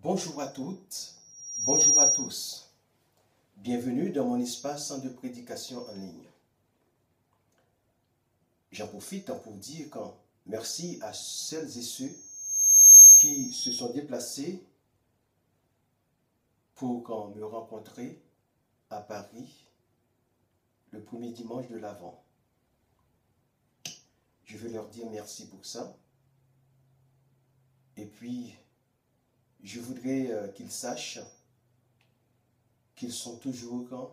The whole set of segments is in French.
Bonjour à toutes, bonjour à tous. Bienvenue dans mon espace de prédication en ligne. J'en profite pour dire merci à celles et ceux qui se sont déplacés pour me rencontrer à Paris le premier dimanche de l'Avent. Je veux leur dire merci pour ça. Et puis, je voudrais qu'ils sachent qu'ils sont toujours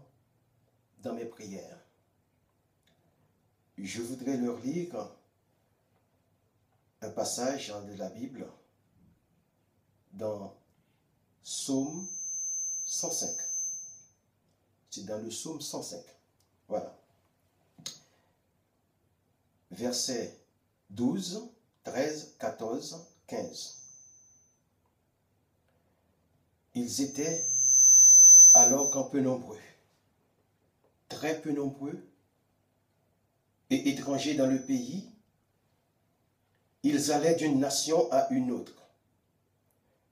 dans mes prières. Je voudrais leur lire un passage de la Bible dans Psaume 105. C'est dans le Psaume 105. Voilà. Versets 12, 13, 14, 15. Ils étaient alors qu'un peu nombreux, très peu nombreux, et étrangers dans le pays. Ils allaient d'une nation à une autre,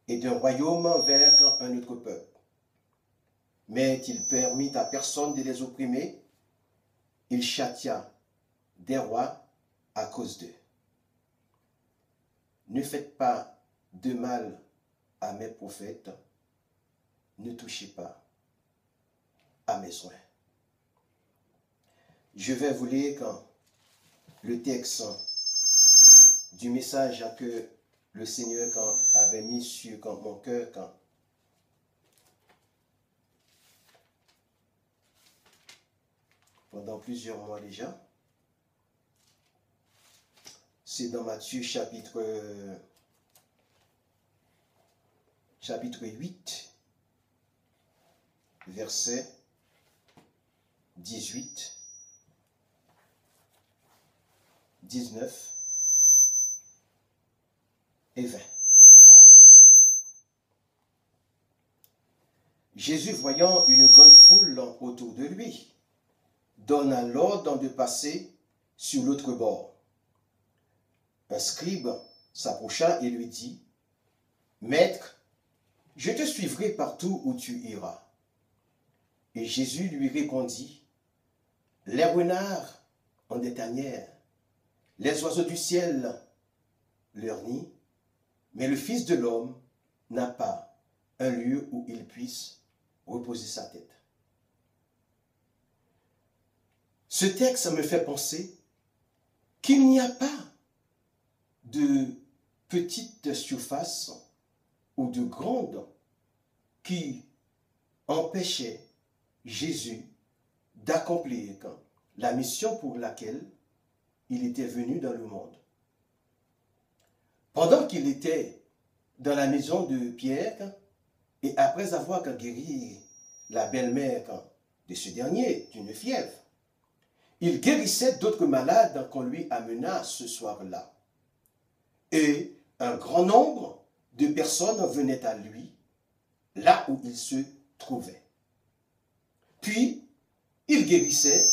et d'un royaume vers un autre peuple. Mais il permit à personne de les opprimer. Il châtia des rois à cause d'eux. Ne faites pas de mal à mes prophètes, ne touchez pas à mes soins. Je vais vous lire le texte du message que le Seigneur avait mis sur mon cœur pendant plusieurs mois déjà. C'est dans Matthieu chapitre 8, verset 18, 19 et 20. Jésus, voyant une grande foule autour de lui, donna l'ordre de passer sur l'autre bord. Un scribe s'approcha et lui dit, « Maître, je te suivrai partout où tu iras. » Et Jésus lui répondit, « Les renards ont des tanières, les oiseaux du ciel leur nid, mais le Fils de l'homme n'a pas un lieu où il puisse reposer sa tête. » Ce texte me fait penser qu'il n'y a pas de petite surface ou de grande qui empêchait Jésus d'accomplir la mission pour laquelle il était venu dans le monde. Pendant qu'il était dans la maison de Pierre, et après avoir guéri la belle-mère de ce dernier d'une fièvre, il guérissait d'autres malades qu'on lui amena ce soir-là. Et un grand nombre de personnes venaient à lui, là où il se trouvait. Puis, il guérissait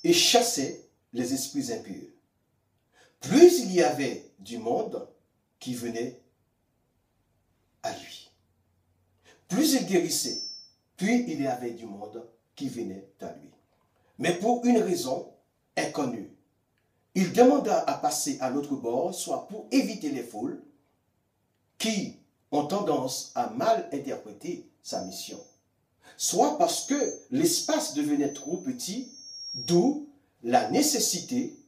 et chassait les esprits impurs. Plus il y avait du monde qui venait à lui. Plus il guérissait, plus il y avait du monde qui venait à lui. Mais pour une raison inconnue, il demanda à passer à l'autre bord, soit pour éviter les foules qui ont tendance à mal interpréter sa mission, soit parce que l'espace devenait trop petit, d'où la nécessité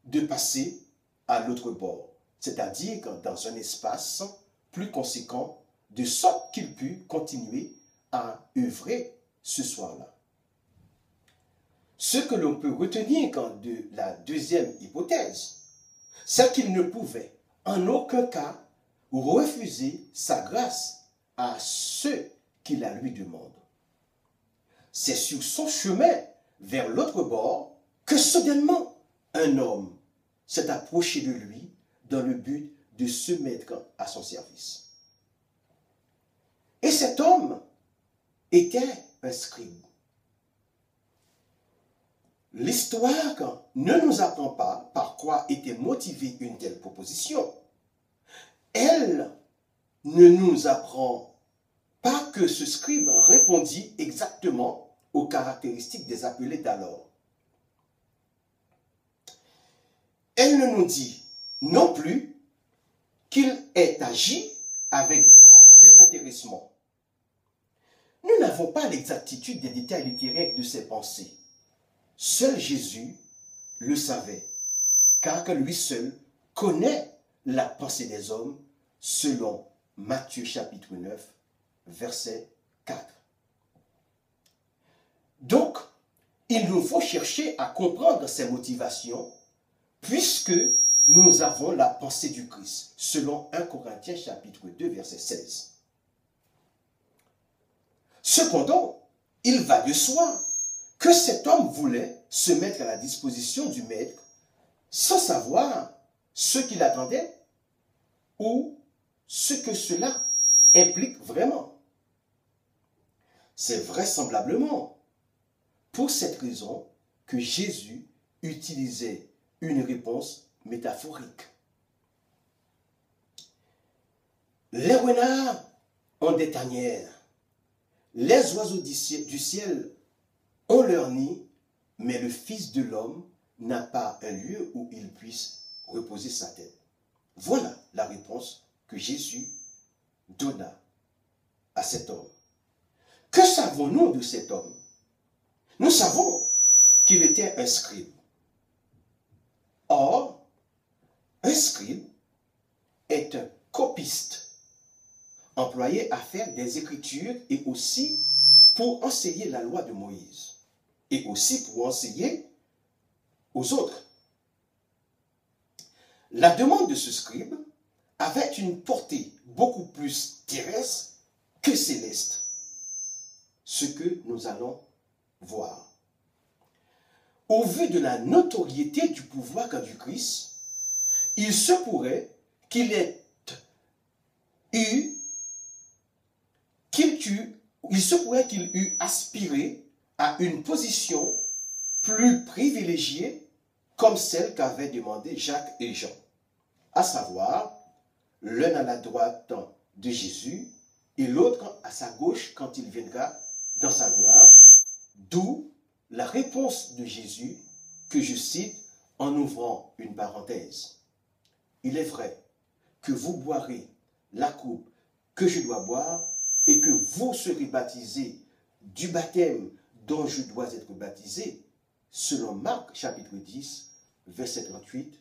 de passer à l'autre bord, c'est-à-dire dans un espace plus conséquent, de sorte qu'il put continuer à œuvrer ce soir-là. Ce que l'on peut retenir de la deuxième hypothèse, c'est qu'il ne pouvait en aucun cas refuser sa grâce à ceux qui la lui demandent. C'est sur son chemin vers l'autre bord que soudainement un homme s'est approché de lui dans le but de se mettre à son service. Et cet homme était un scribe. L'histoire ne nous apprend pas par quoi était motivée une telle proposition. Elle ne nous apprend pas que ce scribe répondit exactement aux caractéristiques des appelés d'alors. Elle ne nous dit non plus qu'il ait agi avec désintéressement. Nous n'avons pas l'exactitude des détails littéraires de ses pensées. Seul Jésus le savait, car que lui seul connaît la pensée des hommes, selon Matthieu chapitre 9, verset 4. Donc, il nous faut chercher à comprendre ses motivations, puisque nous avons la pensée du Christ, selon 1 Corinthiens chapitre 2, verset 16. Cependant, il va de soi que cet homme voulait se mettre à la disposition du maître sans savoir ce qu'il attendait ou ce que cela implique vraiment. C'est vraisemblablement pour cette raison que Jésus utilisait une réponse métaphorique. Les renards ont des tanières, les oiseaux du ciel ont leur nid, mais le Fils de l'homme n'a pas un lieu où il puisse reposer sa tête. Voilà la réponse que Jésus donna à cet homme. Que savons-nous de cet homme? Nous savons qu'il était un scribe. Or, un scribe est un copiste, employé à faire des écritures et aussi pour enseigner la loi de Moïse, et aussi pour enseigner aux autres. La demande de ce scribe avait une portée beaucoup plus terrestre que céleste, ce que nous allons voir. Au vu de la notoriété du pouvoir du Christ, il se pourrait qu'il ait eu, qu'il eût aspiré à une position plus privilégiée comme celle qu'avaient demandé Jacques et Jean, à savoir l'un à la droite de Jésus et l'autre à sa gauche quand il viendra dans sa gloire, d'où la réponse de Jésus que je cite en ouvrant une parenthèse. Il est vrai que vous boirez la coupe que je dois boire et que vous serez baptisés du baptême dont je dois être baptisé, selon Marc chapitre 10, verset 38,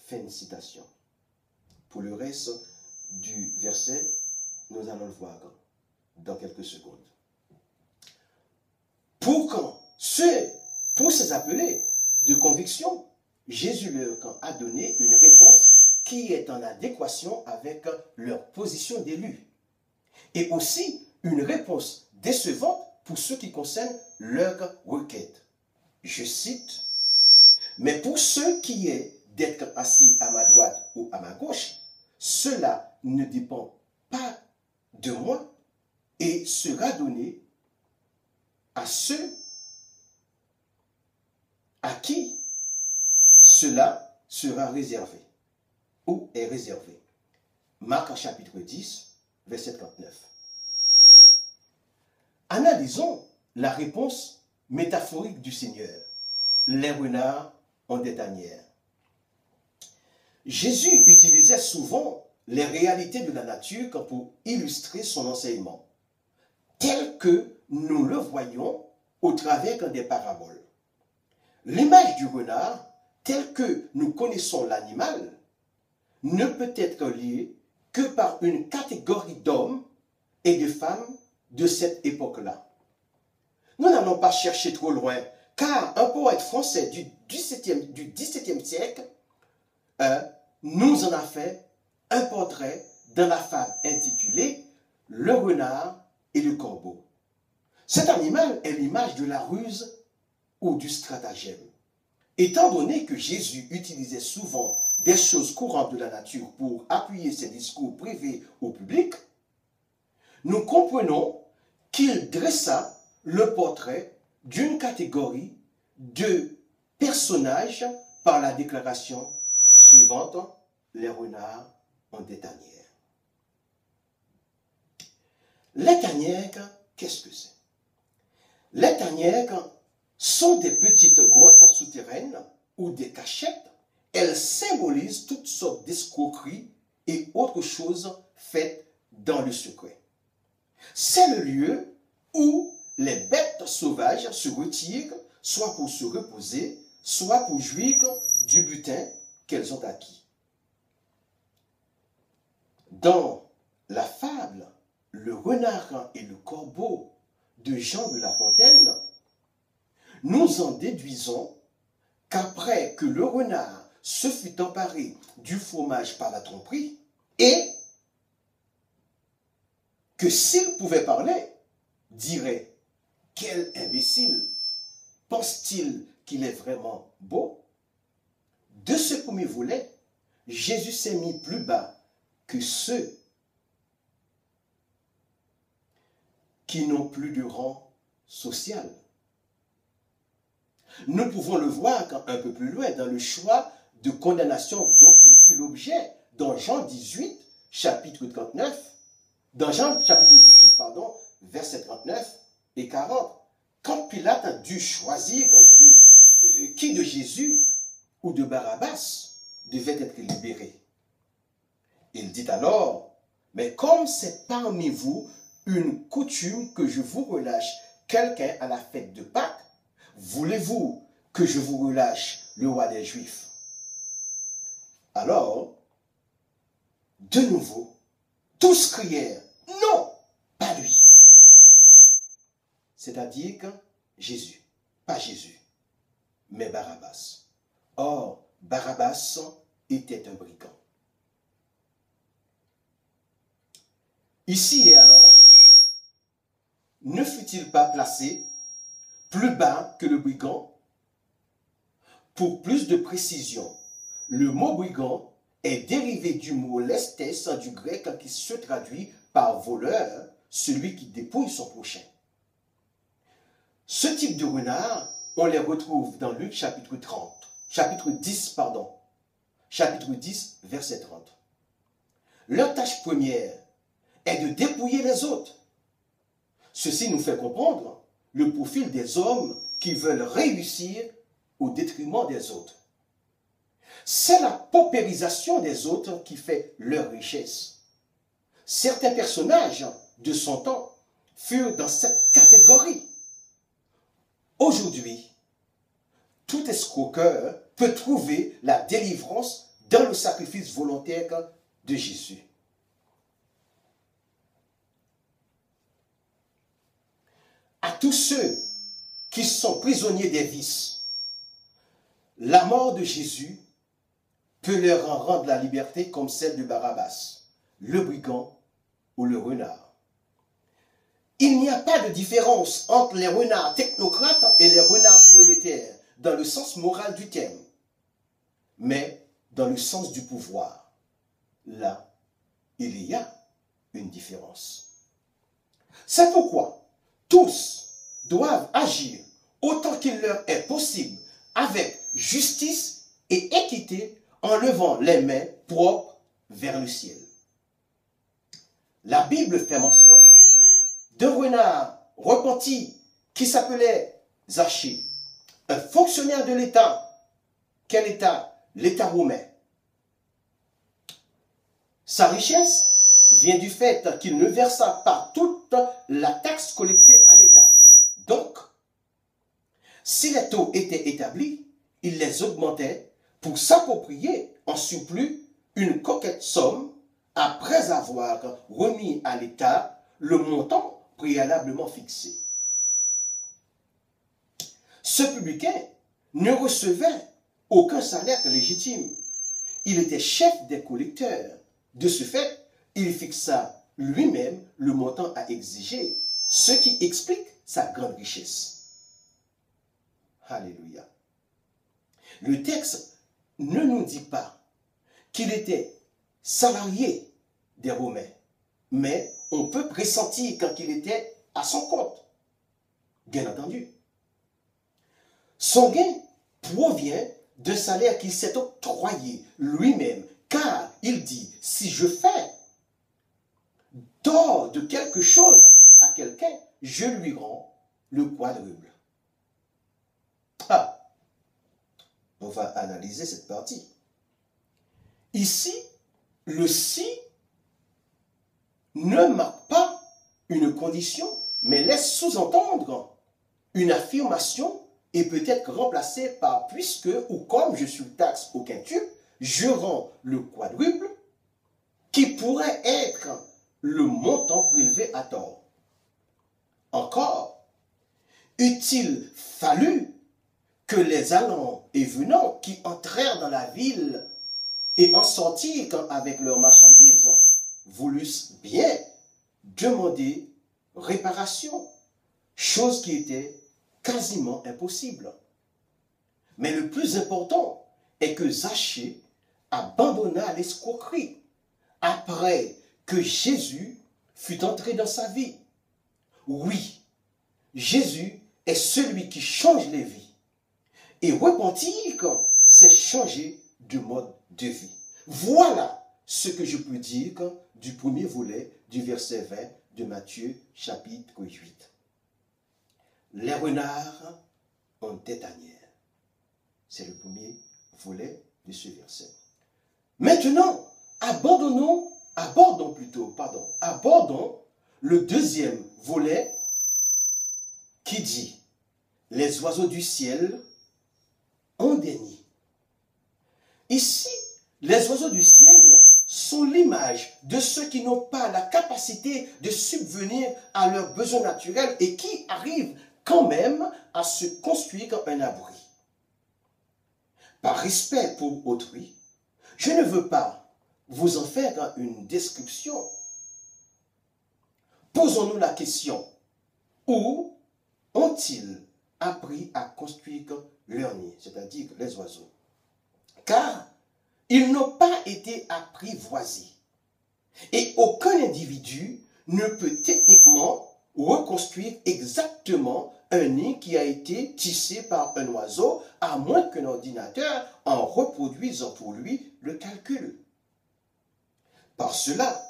fin de citation. Pour le reste du verset, nous allons le voir dans quelques secondes. Pour ces appelés de conviction, Jésus leur a donné une réponse qui est en adéquation avec leur position d'élu. Et aussi une réponse décevante pour ce qui concerne leur requête. Je cite, « Mais pour ce qui est d'être assis à ma droite ou à ma gauche, cela ne dépend pas de moi et sera donné à ceux à qui cela sera réservé ou est réservé. » Marc chapitre 10, verset 39. Analysons la réponse métaphorique du Seigneur. Les renards ont des tanières. Jésus utilisait souvent les réalités de la nature pour illustrer son enseignement, tel que nous le voyons au travers des paraboles. L'image du renard, telle que nous connaissons l'animal, ne peut être liée que par une catégorie d'hommes et de femmes de cette époque-là. Nous n'allons pas chercher trop loin, car un poète français du XVIIe siècle nous en a fait un portrait dans la fable intitulée « Le renard et le corbeau ». Cet animal est l'image de la ruse ou du stratagème. Étant donné que Jésus utilisait souvent des choses courantes de la nature pour appuyer ses discours privés au public, nous comprenons qu'il dressa le portrait d'une catégorie de personnages par la déclaration suivante, les renards ont des tanières. Les tanières, qu'est-ce que c'est? Les tanières sont des petites grottes souterraines ou des cachettes. Elles symbolisent toutes sortes d'escroqueries et autres choses faites dans le secret. C'est le lieu où les bêtes sauvages se retirent, soit pour se reposer, soit pour jouir du butin qu'elles ont acquis. Dans la fable Le renard et le corbeau de Jean de La Fontaine, nous en déduisons qu'après que le renard se fut emparé du fromage par la tromperie, et que s'il pouvait parler, dirait « Quel imbécile! Pense-t-il qu'il est vraiment beau ?» De ce premier volet, Jésus s'est mis plus bas que ceux qui n'ont plus de rang social. Nous pouvons le voir un peu plus loin dans le choix de condamnation dont il fut l'objet dans Jean 18, chapitre 39, dans Jean chapitre 18, pardon, versets 39 et 40, quand Pilate a dû choisir qui de Jésus ou de Barabbas devait être libéré. Il dit alors, mais comme c'est parmi vous une coutume que je vous relâche quelqu'un à la fête de Pâques, voulez-vous que je vous relâche le roi des Juifs? Alors, de nouveau, tous crièrent, non, pas lui. C'est-à-dire que Jésus, pas Jésus, mais Barabbas. Or, Barabbas était un brigand. Ici et alors, ne fut-il pas placé plus bas que le brigand? Pour plus de précision, le mot brigand est dérivé du mot lestes du grec qui se traduit par voleur, celui qui dépouille son prochain. Ce type de renard, on les retrouve dans Luc chapitre 10, chapitre 10, verset 30. Leur tâche première est de dépouiller les autres. Ceci nous fait comprendre le profil des hommes qui veulent réussir au détriment des autres. C'est la paupérisation des autres qui fait leur richesse. Certains personnages de son temps furent dans cette catégorie. Aujourd'hui, tout escroqueur peut trouver la délivrance dans le sacrifice volontaire de Jésus. À tous ceux qui sont prisonniers des vices, la mort de Jésus peut leur en rendre la liberté comme celle de Barabbas, le brigand ou le renard. Il n'y a pas de différence entre les renards technocrates et les renards prolétaires dans le sens moral du terme, mais dans le sens du pouvoir. Là, il y a une différence. C'est pourquoi tous doivent agir autant qu'il leur est possible avec justice et équité en levant les mains propres vers le ciel. La Bible fait mention d'un renard repenti qui s'appelait Zachée, un fonctionnaire de l'État. Quel État? L'État romain. Sa richesse vient du fait qu'il ne versa pas toute la taxe collectée à l'État. Donc, si les taux étaient établis, il les augmentait pour s'approprier en surplus une coquette somme après avoir remis à l'État le montant préalablement fixé. Ce publicain ne recevait aucun salaire légitime. Il était chef des collecteurs. De ce fait, il fixa lui-même le montant à exiger, ce qui explique sa grande richesse. Alléluia. Le texte ne nous dit pas qu'il était salarié des Romains, mais on peut pressentir quand il était à son compte. Bien entendu. Son gain provient d'un salaire qu'il s'est octroyé lui-même, car il dit, si je fais tort de quelque chose à quelqu'un, je lui rends le quadruple. Ah, on va analyser cette partie. Ici, le si ne marque pas une condition, mais laisse sous-entendre une affirmation et peut être remplacée par puisque ou comme je surtaxe au quintuple, je rends le quadruple, qui pourrait être le montant prélevé à tort. Encore, eût-il fallu que les allants et venants qui entrèrent dans la ville et en sortirent avec leurs marchandises voulussent bien demander réparation, chose qui était quasiment impossible. Mais le plus important est que Zachée abandonna l'escroquerie après que Jésus fut entré dans sa vie. Oui, Jésus est celui qui change les vies. Et repentir, c'est changer de mode de vie. Voilà ce que je peux dire du premier volet du verset 20 de Matthieu chapitre 8. Les renards ont des tanières. C'est le premier volet de ce verset. Maintenant, abordons le deuxième volet qui dit « Les oiseaux du ciel ont des nids ». Ici, les oiseaux du ciel sont l'image de ceux qui n'ont pas la capacité de subvenir à leurs besoins naturels et qui arrivent quand même à se construire un abri. Par respect pour autrui, je ne veux pas vous en faire une description. Posons-nous la question, où ont-ils appris à construire leur nid, c'est-à-dire les oiseaux? Car ils n'ont pas été apprivoisés. Et aucun individu ne peut techniquement reconstruire exactement un nid qui a été tissé par un oiseau, à moins qu'un ordinateur en reproduise pour lui le calcul. Par cela,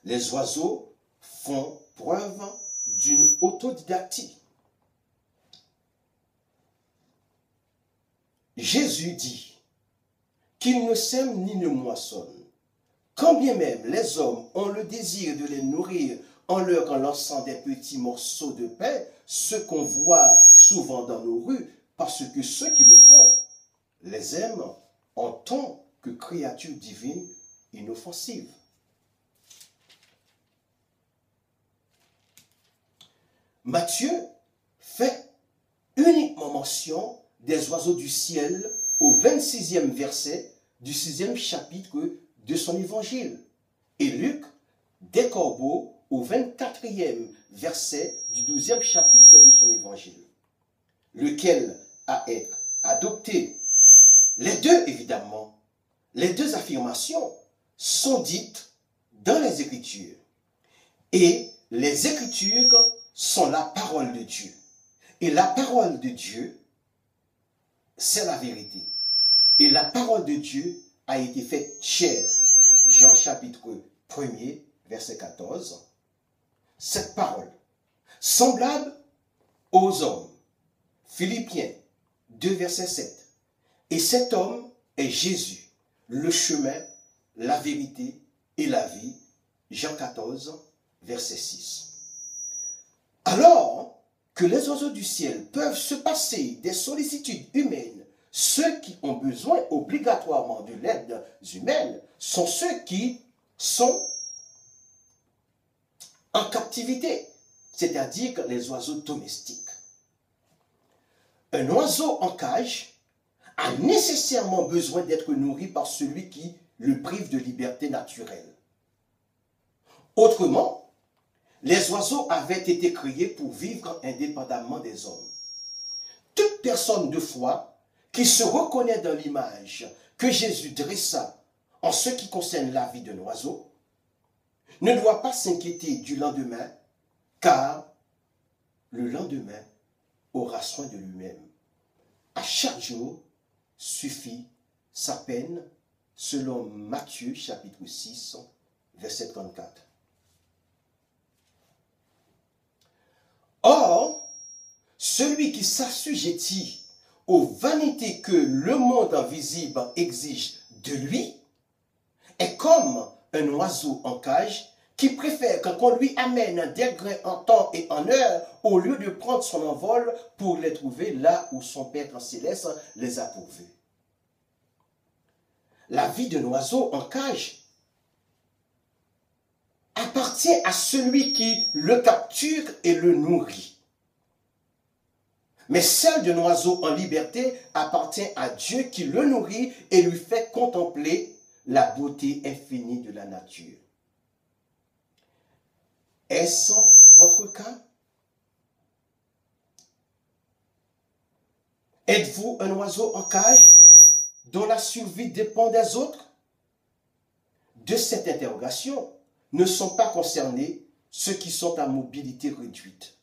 les oiseaux font preuve d'une autodidactie. Jésus dit qu'ils ne sèment ni ne moissonnent. Quand bien même les hommes ont le désir de les nourrir en leur lançant des petits morceaux de pain, ce qu'on voit souvent dans nos rues, parce que ceux qui le font les aiment en tant que créatures divines inoffensives. Matthieu fait uniquement mention des oiseaux du ciel au 26e verset du 6e chapitre de son évangile, et Luc des corbeaux au 24e verset du 12e chapitre de son évangile, lequel a été adopté. Les deux, évidemment, les deux affirmations sont dites dans les Écritures. Et les Écritures sont la parole de Dieu. Et la parole de Dieu, c'est la vérité. Et la parole de Dieu a été faite chair. Jean chapitre 1er, verset 14. Cette parole, semblable aux hommes. Philippiens 2, verset 7. Et cet homme est Jésus, le chemin, la vérité et la vie. Jean 14, verset 6. Alors que les oiseaux du ciel peuvent se passer des sollicitudes humaines, ceux qui ont besoin obligatoirement de l'aide humaine sont ceux qui sont en captivité, c'est-à-dire les oiseaux domestiques. Un oiseau en cage a nécessairement besoin d'être nourri par celui qui le prive de liberté naturelle. Autrement, les oiseaux avaient été créés pour vivre indépendamment des hommes. Toute personne de foi qui se reconnaît dans l'image que Jésus dressa en ce qui concerne la vie d'un oiseau ne doit pas s'inquiéter du lendemain, car le lendemain aura soin de lui-même. À chaque jour suffit sa peine, selon Matthieu chapitre 6, verset 34. Or, celui qui s'assujettit aux vanités que le monde invisible exige de lui est comme un oiseau en cage qui préfère qu'on lui amène des grains en temps et en heure au lieu de prendre son envol pour les trouver là où son Père céleste les a pourvus. La vie d'un oiseau en cage appartient à celui qui le capture et le nourrit. Mais celle d'un oiseau en liberté appartient à Dieu qui le nourrit et lui fait contempler la beauté infinie de la nature. Est-ce votre cas? Êtes-vous un oiseau en cage dont la survie dépend des autres? De cette interrogation ne sont pas concernés ceux qui sont à mobilité réduite.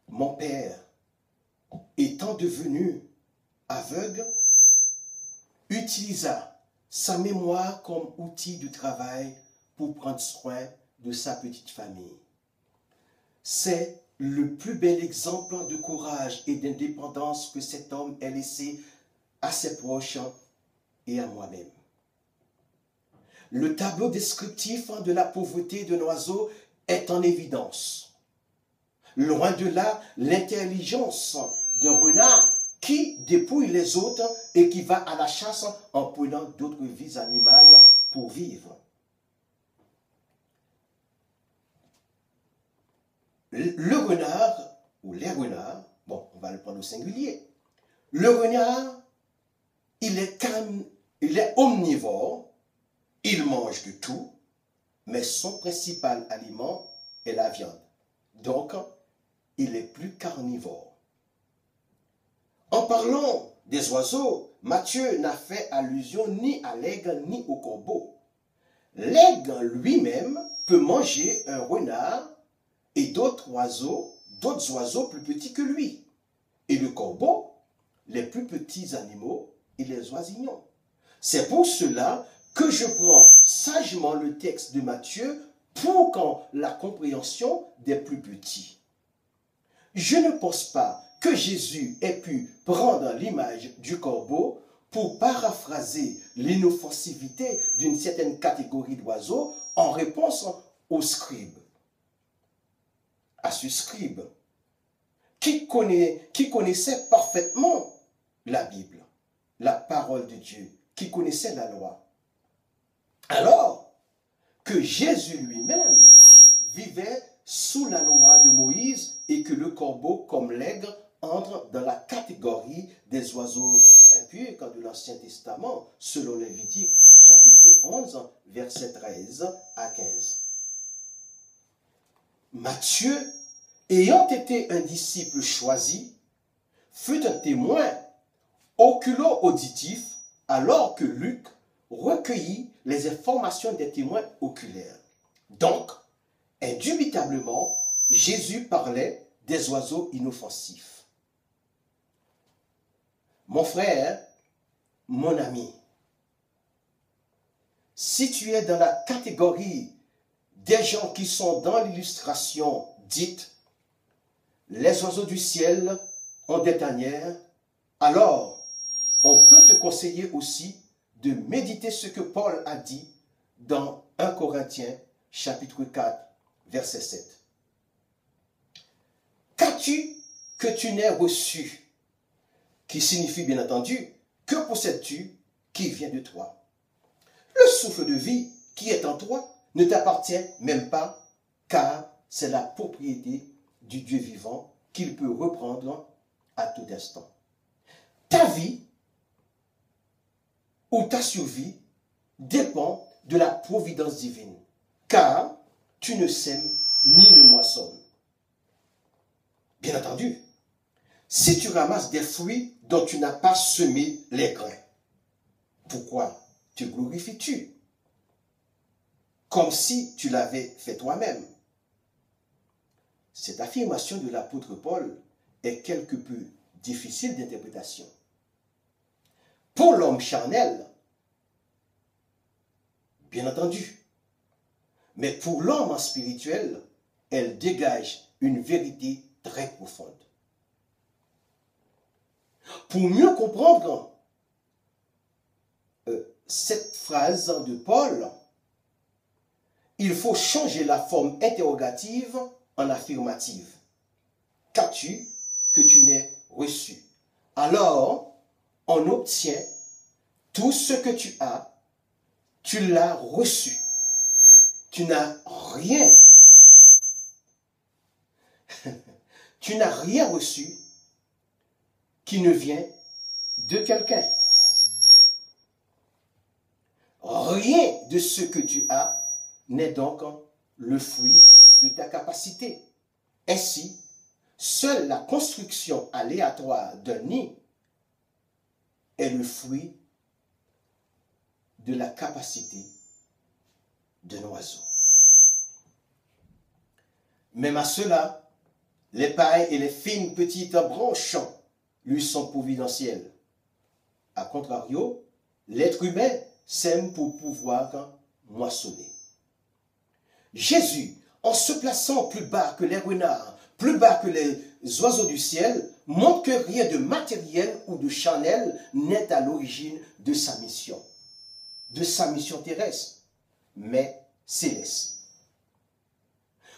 Mon père, étant devenu aveugle, utilisa sa mémoire comme outil de travail pour prendre soin de sa petite famille. C'est le plus bel exemple de courage et d'indépendance que cet homme ait laissé à ses proches et à moi-même. Le tableau descriptif de la pauvreté d'un oiseau est en évidence. Loin de là, l'intelligence d'un renard qui dépouille les autres et qui va à la chasse en prenant d'autres vies animales pour vivre. Le renard, ou les renards, bon, on va le prendre au singulier. Le renard, il est omnivore, il mange de tout, mais son principal aliment est la viande. Donc, il est plus carnivore. En parlant des oiseaux, Matthieu n'a fait allusion ni à l'aigle ni au corbeau. L'aigle lui-même peut manger un renard et d'autres oiseaux plus petits que lui. Et le corbeau, les plus petits animaux et les oisillons. C'est pour cela que je prends sagement le texte de Matthieu pour la compréhension des plus petits. Je ne pense pas que Jésus ait pu prendre l'image du corbeau pour paraphraser l'inoffensivité d'une certaine catégorie d'oiseaux en réponse aux scribes. À ce scribe qui connaissait parfaitement la Bible, la parole de Dieu, qui connaissait la loi. Alors que Jésus lui-même vivait sous la loi de Moïse et que le corbeau comme l'aigle entre dans la catégorie des oiseaux impurs de l'Ancien Testament, selon Lévitique chapitre 11, versets 13 à 15. Matthieu, ayant été un disciple choisi, fut un témoin oculo-auditif alors que Luc recueillit les informations des témoins oculaires. Donc, indubitablement, Jésus parlait des oiseaux inoffensifs. Mon frère, mon ami, si tu es dans la catégorie des gens qui sont dans l'illustration dite « les oiseaux du ciel ont des tanières », alors on peut te conseiller aussi de méditer ce que Paul a dit dans 1 Corinthiens chapitre 4, verset 7. Qu'as-tu que tu n'aies reçu? Qui signifie bien entendu, que possèdes-tu qui vient de toi? Le souffle de vie qui est en toi ne t'appartient même pas, car c'est la propriété du Dieu vivant qu'il peut reprendre à tout instant. Ta vie ou ta survie dépend de la providence divine, car tu ne sèmes ni ne moissonnes. Bien entendu, si tu ramasses des fruits dont tu n'as pas semé les grains, pourquoi te glorifies-tu? Comme si tu l'avais fait toi-même. Cette affirmation de l'apôtre Paul est quelque peu difficile d'interprétation. Pour l'homme charnel, bien entendu, mais pour l'homme spirituel, elle dégage une vérité très profonde. Pour mieux comprendre cette phrase de Paul, il faut changer la forme interrogative en affirmative. Qu'as-tu que tu n'aies reçu? Alors, on obtient tout ce que tu as, tu l'as reçu. Tu n'as rien. Tu n'as rien reçu qui ne vient de quelqu'un. Rien de ce que tu as n'est donc le fruit de ta capacité. Ainsi, seule la construction aléatoire d'un nid est le fruit de la capacité d'un oiseau. Même à cela, les pailles et les fines petites branches lui sont providentielles. A contrario, l'être humain sème pour pouvoir moissonner. Jésus, en se plaçant plus bas que les renards, plus bas que les oiseaux du ciel, montre que rien de matériel ou de charnel n'est à l'origine de sa mission terrestre, mais céleste.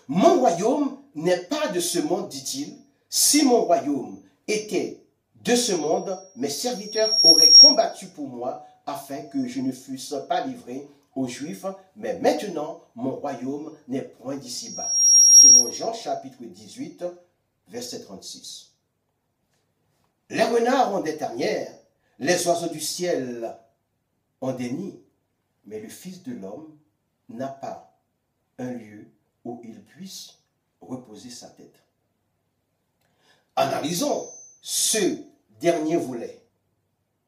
Mon royaume n'est pas de ce monde, dit-il. Si mon royaume était de ce monde, mes serviteurs auraient combattu pour moi afin que je ne fusse pas livré aux Juifs, mais maintenant mon royaume n'est point d'ici-bas. Selon Jean chapitre 18, verset 36. Les renards ont des tanières, les oiseaux du ciel ont des nids, mais le Fils de l'homme n'a pas un lieu où il puisse reposer sa tête. Analysons ce dernier volet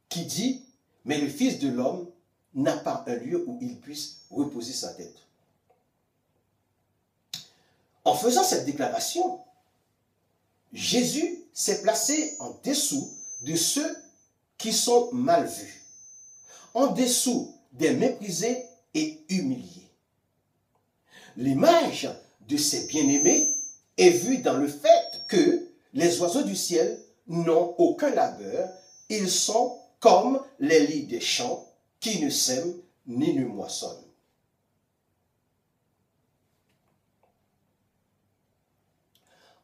qui dit « Mais le Fils de l'homme n'a pas un lieu où il puisse reposer sa tête. » En faisant cette déclaration, Jésus s'est placé en dessous de ceux qui sont mal vus, en dessous des méprisés et humiliés. L'image de ces bien-aimés est vue dans le fait que les oiseaux du ciel n'ont aucun labeur, ils sont comme les lits des champs qui ne sèment ni ne moissonnent.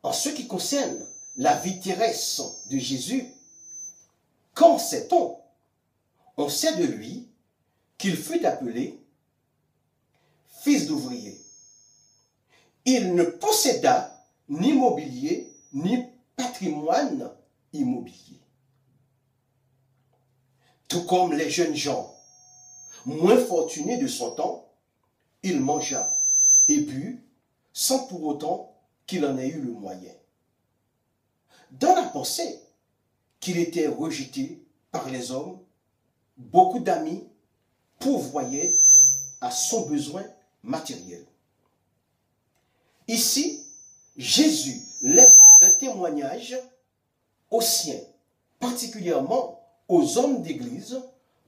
En ce qui concerne la vie terrestre de Jésus, qu'en sait-on? On sait de lui qu'il fut appelé fils d'ouvrier. Il ne posséda ni mobilier, ni patrimoine immobilier. Tout comme les jeunes gens moins fortunés de son temps, il mangea et but sans pour autant qu'il en ait eu le moyen. Dans la pensée qu'il était rejeté par les hommes, beaucoup d'amis pourvoyaient à son besoin matériel. Ici, Jésus laisse un témoignage aux siens, particulièrement aux hommes d'église,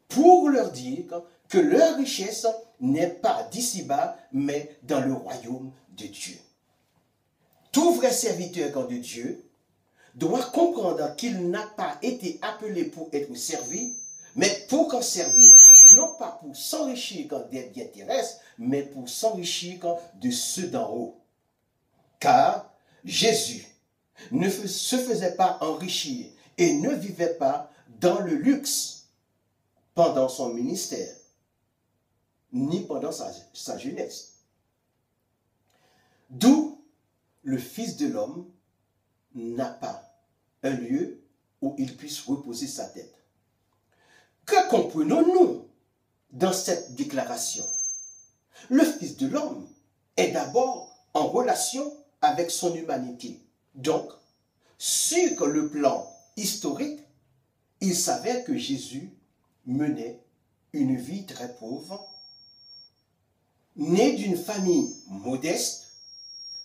pour leur dire que leur richesse n'est pas d'ici-bas, mais dans le royaume de Dieu. Tout vrai serviteur de Dieu doit comprendre qu'il n'a pas été appelé pour être servi, mais pour qu'en servir, non pas pour s'enrichir des biens terrestres, mais pour s'enrichir de ceux d'en haut. Car Jésus ne se faisait pas enrichir et ne vivait pas dans le luxe pendant son ministère, ni pendant sa jeunesse. D'où le Fils de l'homme n'a pas un lieu où il puisse reposer sa tête. Que comprenons-nous dans cette déclaration? Le Fils de l'homme est d'abord en relation avec son humanité. Donc, sur le plan historique, il s'avère que Jésus menait une vie très pauvre, né d'une famille modeste,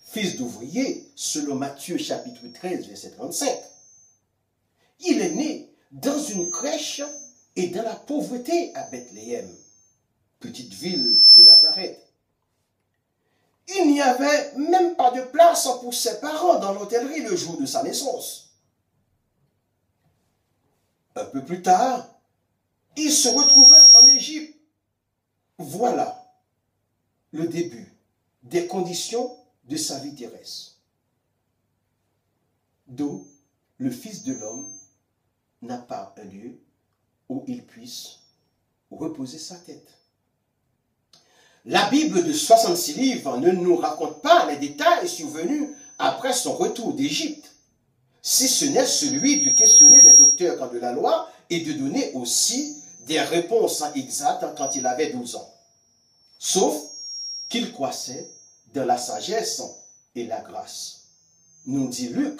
fils d'ouvrier, selon Matthieu chapitre 13, verset 35. Il est né dans une crèche et dans la pauvreté à Bethléem, petite ville de Nazareth. il n'y avait même pas de place pour ses parents dans l'hôtellerie le jour de sa naissance. Un peu plus tard, il se retrouva en Égypte. Voilà le début des conditions de sa vie terrestre. D'où le Fils de l'homme n'a pas un lieu où il puisse reposer sa tête. La Bible de 66 livres ne nous raconte pas les détails survenus après son retour d'Égypte, si ce n'est celui de questionner les docteurs de la loi et de donner aussi des réponses exactes quand il avait 12 ans. Sauf qu'il croissait dans la sagesse et la grâce. Nous dit Luc,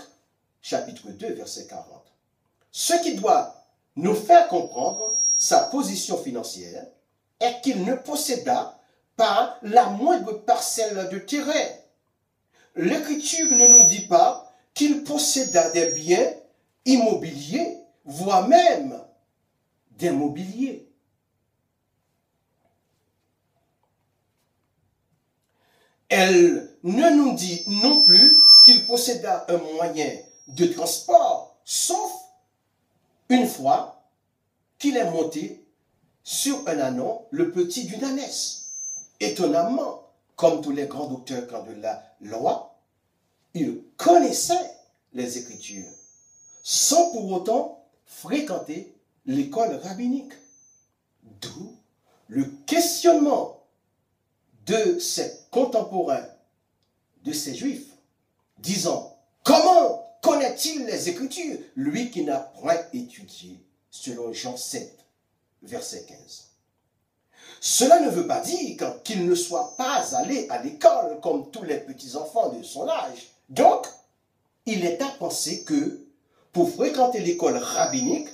chapitre 2, verset 40. Ce qui doit nous faire comprendre sa position financière est qu'il ne posséda pas la moindre parcelle de terrain. L'Écriture ne nous dit pas qu'il posséda des biens immobiliers, voire même des mobiliers. Elle ne nous dit non plus qu'il posséda un moyen de transport, sauf une fois qu'il est monté sur un ânon, le petit d'une ânesse. Étonnamment, comme tous les grands docteurs de la loi, il connaissait les Écritures, sans pour autant fréquenter l'école rabbinique. D'où le questionnement de ses contemporains, de ces Juifs, disant « Comment connaît-il les Écritures, lui qui n'a point étudié ?» selon Jean 7, verset 15. Cela ne veut pas dire qu'il ne soit pas allé à l'école comme tous les petits-enfants de son âge. Donc, il est à penser que pour fréquenter l'école rabbinique,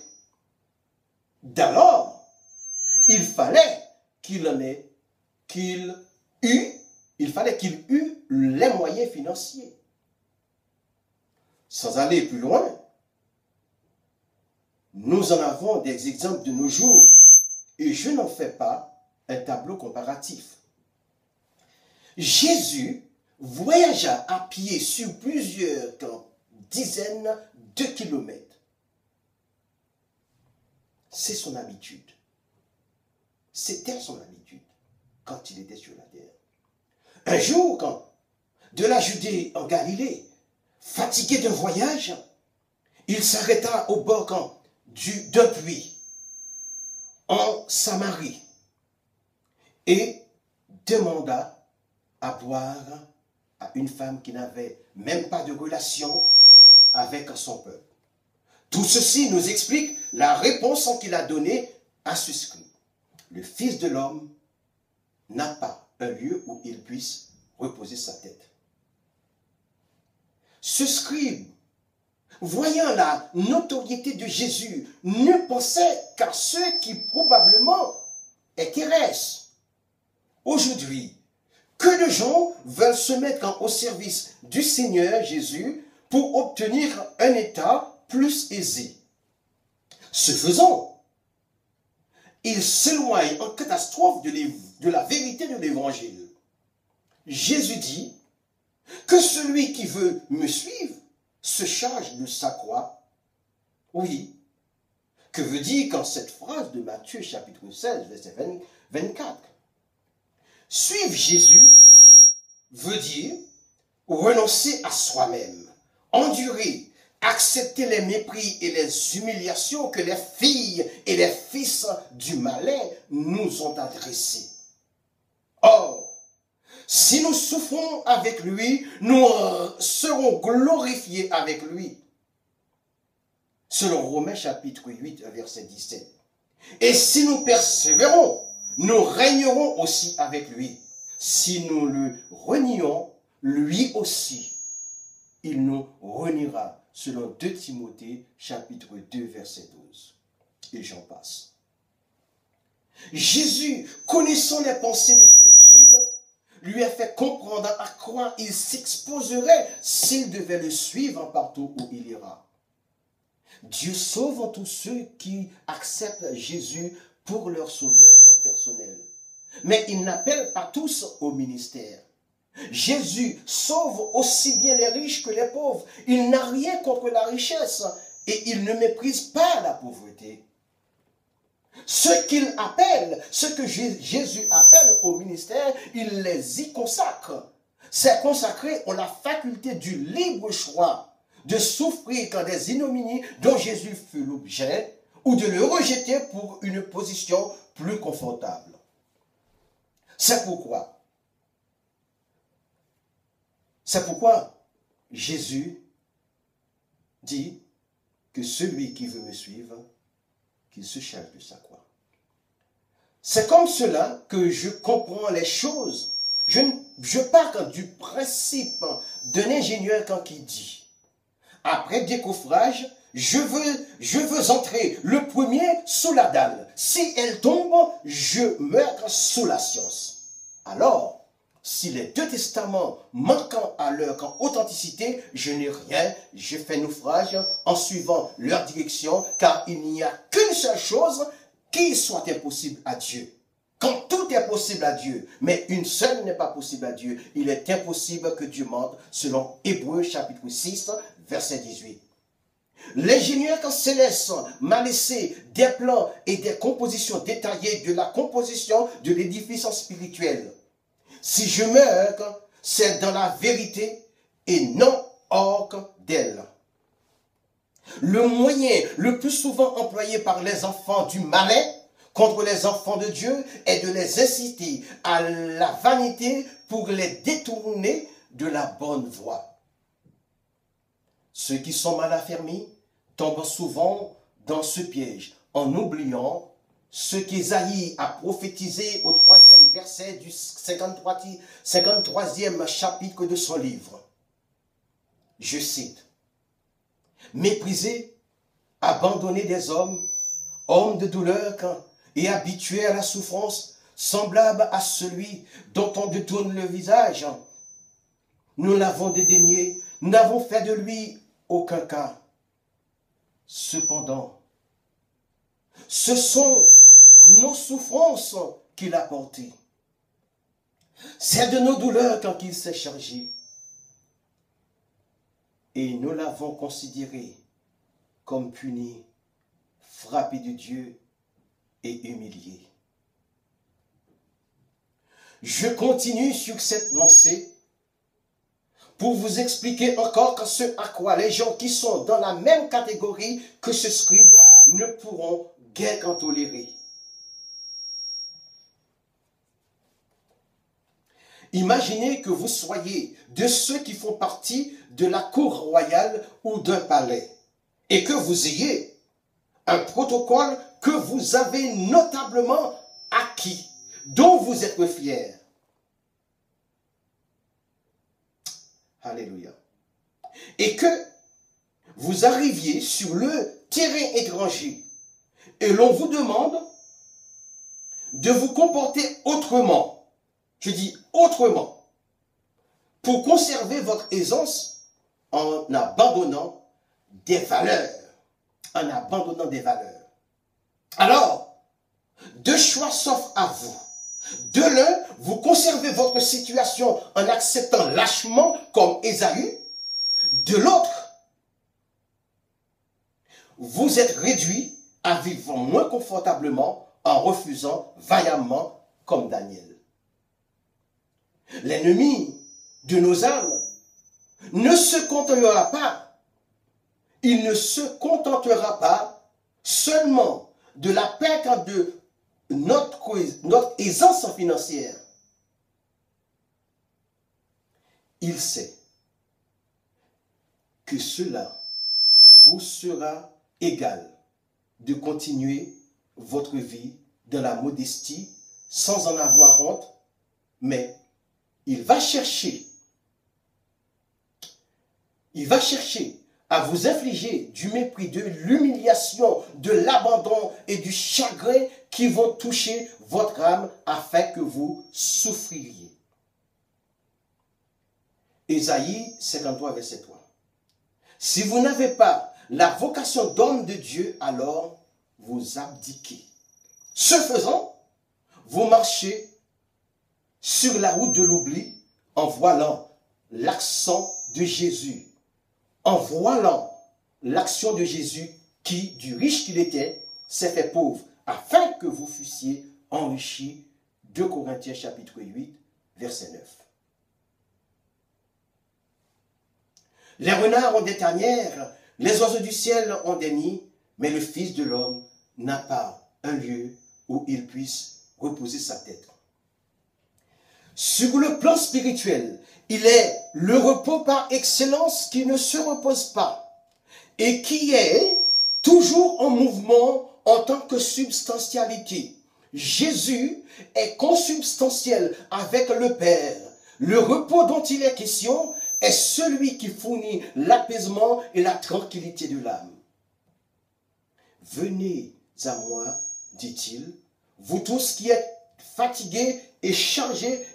d'alors, il fallait qu'il eût les moyens financiers. Sans aller plus loin, nous en avons des exemples de nos jours et je n'en fais pas un tableau comparatif. Jésus voyagea à pied sur plusieurs dizaines de kilomètres. C'est son habitude. C'était son habitude quand il était sur la terre. Un jour, quand de la Judée en Galilée, fatigué d'un voyage, il s'arrêta au bord d'un puits en Samarie et demanda à boire à une femme qui n'avait même pas de relation avec son peuple. Tout ceci nous explique la réponse qu'il a donnée à ce scribe. Le Fils de l'homme n'a pas un lieu où il puisse reposer sa tête. Ce scribe, voyant la notoriété de Jésus, ne pensait qu'à ceux qui probablement est terrestre. Aujourd'hui, que de gens veulent se mettre au service du Seigneur Jésus pour obtenir un état plus aisé. Ce faisant, ils s'éloignent en catastrophe de la vérité de l'Évangile. Jésus dit que celui qui veut me suivre se charge de sa croix. Oui. Que veut dire quand cette phrase de Matthieu chapitre 16, verset 24? Suivre Jésus veut dire renoncer à soi-même, endurer, accepter les mépris et les humiliations que les filles et les fils du malin nous ont adressés. Or, si nous souffrons avec lui, nous serons glorifiés avec lui. Selon Romains chapitre 8, verset 17. Et si nous persévérons, nous régnerons aussi avec lui. Si nous le renions, lui aussi, il nous reniera, selon 2 Timothée, chapitre 2, verset 12. Et j'en passe. Jésus, connaissant les pensées de ce scribe, lui a fait comprendre à quoi il s'exposerait s'il devait le suivre partout où il ira. Dieu sauve tous ceux qui acceptent Jésus pour leur sauveur personnel. Mais il n'appelle pas tous au ministère. Jésus sauve aussi bien les riches que les pauvres. Il n'a rien contre la richesse et il ne méprise pas la pauvreté. Ce qu'il appelle, ce que Jésus appelle au ministère, il les y consacre. Ces consacrés ont la faculté du libre choix de souffrir quand des ignominies dont Jésus fut l'objet ou de le rejeter pour une position plus confortable. C'est pourquoi Jésus dit que celui qui veut me suivre, qu'il se charge de sa croix. C'est comme cela que je comprends les choses. Je pars du principe d'un ingénieur quand il dit, après décoffrage, je veux entrer le premier sous la dalle. Si elle tombe, je meurs sous la science. Alors, si les deux testaments manquant à leur authenticité, je n'ai rien, je fais naufrage en suivant leur direction, car il n'y a qu'une seule chose qui soit impossible à Dieu. Quand tout est possible à Dieu, mais une seule n'est pas possible à Dieu, il est impossible que Dieu mente, selon Hébreux chapitre 6, verset 18. L'ingénieur céleste m'a laissé des plans et des compositions détaillées de la composition de l'édifice spirituel. Si je meurs, c'est dans la vérité et non hors d'elle. Le moyen le plus souvent employé par les enfants du malin contre les enfants de Dieu est de les inciter à la vanité pour les détourner de la bonne voie. Ceux qui sont mal affermis tombent souvent dans ce piège en oubliant ce qu'Ésaïe a prophétisé au 3e verset du 53e chapitre de son livre. Je cite, « Méprisé, abandonné des hommes, hommes de douleur et habitués à la souffrance, semblable à celui dont on détourne le visage. Nous l'avons dédaigné, nous n'avons fait de lui aucun cas. Cependant, ce sont nos souffrances qu'il a portées. C'est de nos douleurs qu'il s'est chargé. Et nous l'avons considéré comme puni, frappé de Dieu et humilié. » Je continue sur cette lancée pour vous expliquer encore que ce à quoi les gens qui sont dans la même catégorie que ce scribe ne pourront guère qu'en tolérer. Imaginez que vous soyez de ceux qui font partie de la cour royale ou d'un palais et que vous ayez un protocole que vous avez notablement acquis, dont vous êtes fiers. Alléluia. Et que vous arriviez sur le terrain étranger et l'on vous demande de vous comporter autrement. Je dis autrement, pour conserver votre aisance en abandonnant des valeurs. En abandonnant des valeurs. Alors, deux choix s'offrent à vous. De l'un, vous conservez votre situation en acceptant lâchement comme Ésaü. De l'autre, vous êtes réduit à vivre moins confortablement en refusant vaillamment comme Daniel. L'ennemi de nos âmes ne se contentera pas. Il ne se contentera pas seulement de la perte de notre aisance financière. Il sait que cela vous sera égal de continuer votre vie dans la modestie sans en avoir honte, mais il va chercher à vous infliger du mépris, de l'humiliation, de l'abandon et du chagrin qui vont toucher votre âme afin que vous souffririez. Ésaïe 53, verset 3. Si vous n'avez pas la vocation d'homme de Dieu, alors vous abdiquez. Ce faisant, vous marchez sur la route de l'oubli en voilant l'accent de Jésus, en voilant l'action de Jésus qui, du riche qu'il était, s'est fait pauvre, afin que vous fussiez enrichis. 2 Corinthiens chapitre 8, verset 9. Les renards ont des tanières, les oiseaux du ciel ont des nids, mais le Fils de l'homme n'a pas un lieu où il puisse reposer sa tête. Sur le plan spirituel, il est le repos par excellence qui ne se repose pas et qui est toujours en mouvement en tant que substantialité. Jésus est consubstantiel avec le Père. Le repos dont il est question est celui qui fournit l'apaisement et la tranquillité de l'âme. Venez à moi, dit-il, vous tous qui êtes fatigués et chargés,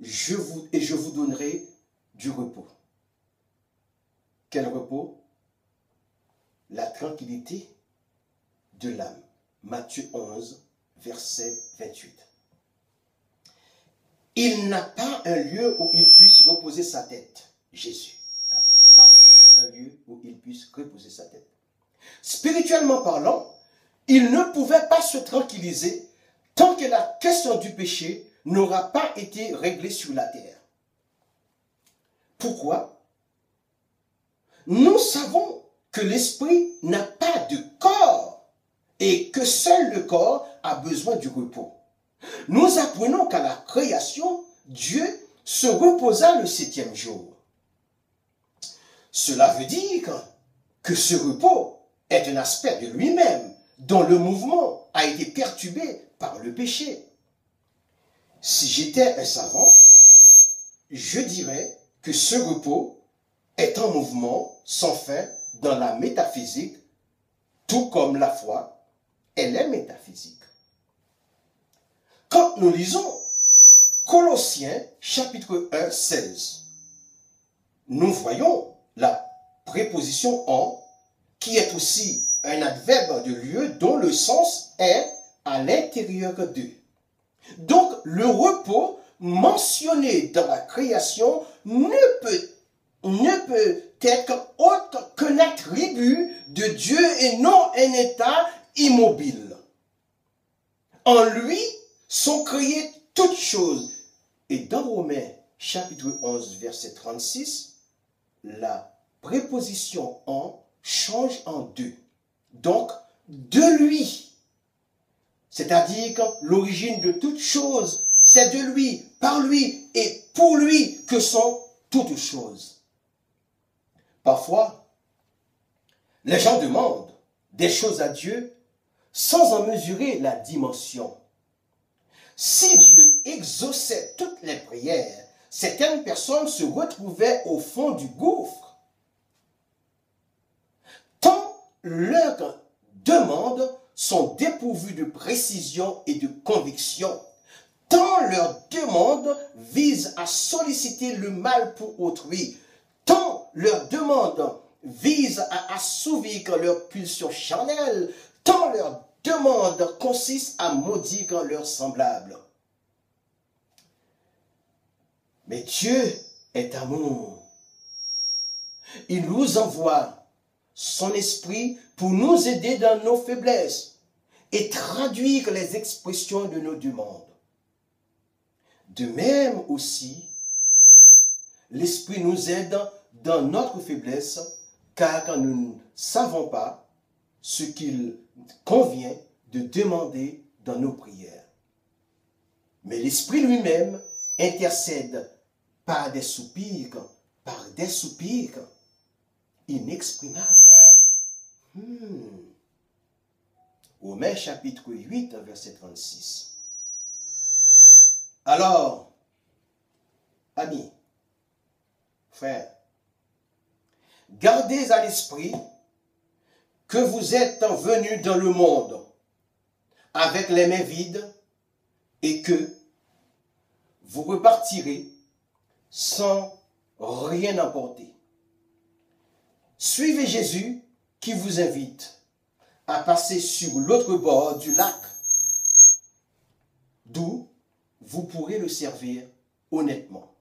je vous donnerai du repos. Quel repos? La tranquillité de l'âme. Matthieu 11, verset 28. Il n'a pas un lieu où il puisse reposer sa tête. Jésus n'a pas un lieu où il puisse reposer sa tête. Spirituellement parlant, il ne pouvait pas se tranquilliser tant que la question du péché n'aura pas été réglée sur la terre. Pourquoi? Nous savons que l'esprit n'a pas de corps et que seul le corps a besoin du repos. Nous apprenons qu'à la création, Dieu se reposa le 7e jour. Cela veut dire que ce repos est un aspect de lui-même dont le mouvement a été perturbé par le péché. Si j'étais un savant, je dirais que ce repos est en mouvement sans fin dans la métaphysique, tout comme la foi, elle est métaphysique. Quand nous lisons Colossiens chapitre 1, 16, nous voyons la préposition en, qui est aussi un adverbe de lieu dont le sens est à l'intérieur d'eux. Donc, le repos mentionné dans la création ne peut être autre qu'un attribut de Dieu et non un état immobile. En lui sont créées toutes choses. Et dans Romains chapitre 11, verset 36, la préposition en change en deux. Donc, de lui. C'est-à-dire que l'origine de toutes choses, c'est de lui, par lui et pour lui que sont toutes choses. Parfois, les gens demandent des choses à Dieu sans en mesurer la dimension. Si Dieu exauçait toutes les prières, certaines personnes se retrouvaient au fond du gouffre. Tant leurs demandes sont dépourvues de précision et de conviction, tant leurs demandes visent à solliciter le mal pour autrui, tant leurs demandes visent à assouvir leurs pulsions charnelles, tant leurs demandes consistent à maudire leurs semblables. Mais Dieu est amour. Il nous envoie son esprit pour nous aider dans nos faiblesses et traduire les expressions de nos demandes. De même aussi, l'esprit nous aide dans notre faiblesse, car nous ne savons pas ce qu'il convient de demander dans nos prières. Mais l'esprit lui-même intercède par des soupirs inexprimables. Romains chapitre 8, verset 36. Alors, amis, frères, gardez à l'esprit que vous êtes venus dans le monde avec les mains vides et que vous repartirez sans rien emporter. Suivez Jésus qui vous invite à passer sur l'autre bord du lac, d'où vous pourrez le servir honnêtement.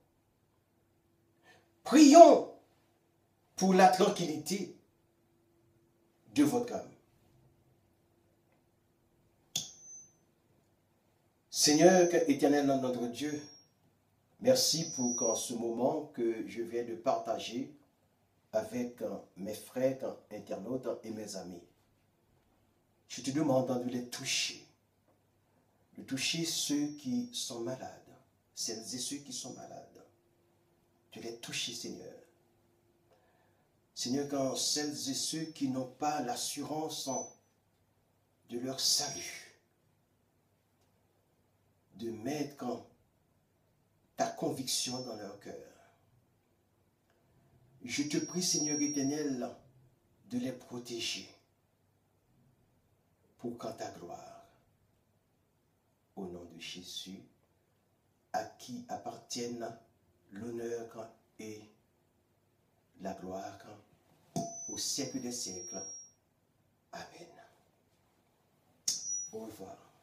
Prions pour la tranquillité de votre âme. Seigneur éternel notre Dieu, merci pour ce moment que je viens de partager avec mes frères internautes et mes amis. Je te demande de les toucher, de toucher ceux qui sont malades, celles et ceux qui sont malades, de les toucher, Seigneur. Seigneur, quand celles et ceux qui n'ont pas l'assurance de leur salut, de mettre ta conviction dans leur cœur. Je te prie, Seigneur éternel, de les protéger pour qu'en ta gloire, au nom de Jésus, à qui appartiennent l'honneur et la gloire au siècle des siècles. Amen. Au revoir.